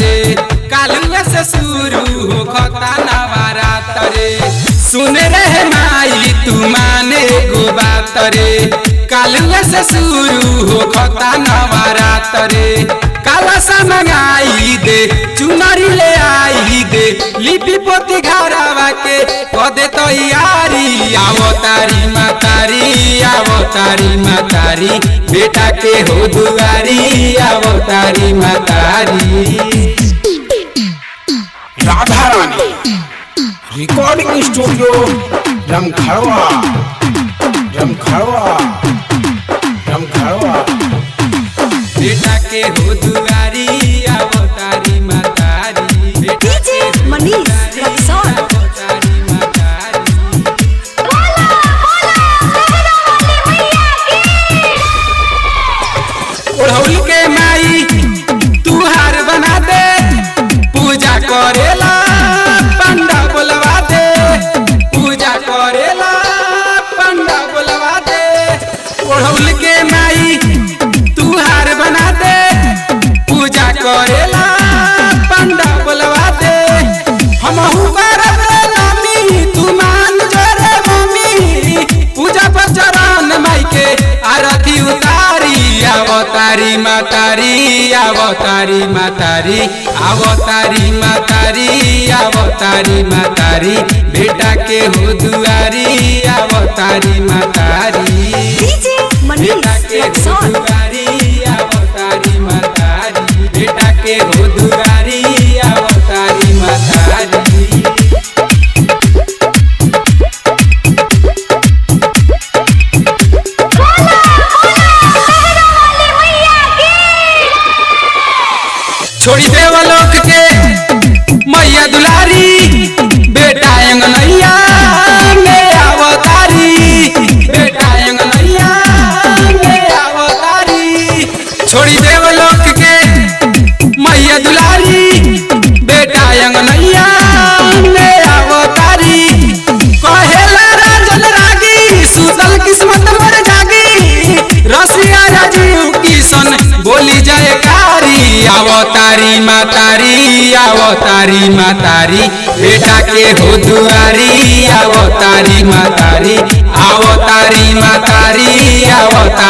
रे कालुआ से शुरू हो खता नवरात रे। सुन रहे माई तू माने गो बात रे कालुआ से शुरू हो खता नवरात रे। काला सा मंगाई दे चुनरी ले आई दे लिपि पोती घरवा के कदे तैयारी। आवो तारी मातारी बेटा के हो दुआरी। आवो तारी मातारी। Radha Rani recording studio रमखड़वा। बेटा के हो दुआरी। आवो तारी मातारी। बेटा के हो दुआरी। आवो तारी मातारी। ओढ़ौल के माई तू हार बना दे पूजा करेला पंडा बोलवा दे। पूजा करेला पंडा बोलवा दे। ओढ़ौल के माई तू हार बना दे पूजा करेला पंडा बोलवा दे। हमहू करब रे मम्मी तू मान जो रे मम्मी पूजा पर चरण माई के आरती उतारी। आवो तारी मातारी। आवो तारी मातारी। आवो तारी मातारी। आवो तारी मातारी। बेटा के हो दुआरी। आवो तारी मातारी। बेटा के हो दुआरी। आवो तारी मातारी। बेटा के हो दुआरी। आवो तारी मातारी। छोड़ी देवलोक के मैया दुलारी बेटा अंगनैया में अवतारी। बेटा अंगनैया में अवतारी। छोड़ी देवलोक के मैया दुलारी बेटा अंगनैया में अवतारी। कहेला राजन रागी सुतल किस्मत मर जागी। रसिया राजीव किशन बोली जयकारी। आवो तारी मातारी। आवो तारी मातारी। बेटा के हो दुआरी। आवो तारी मातारी। आवो तारी मातारी। आवो तारी।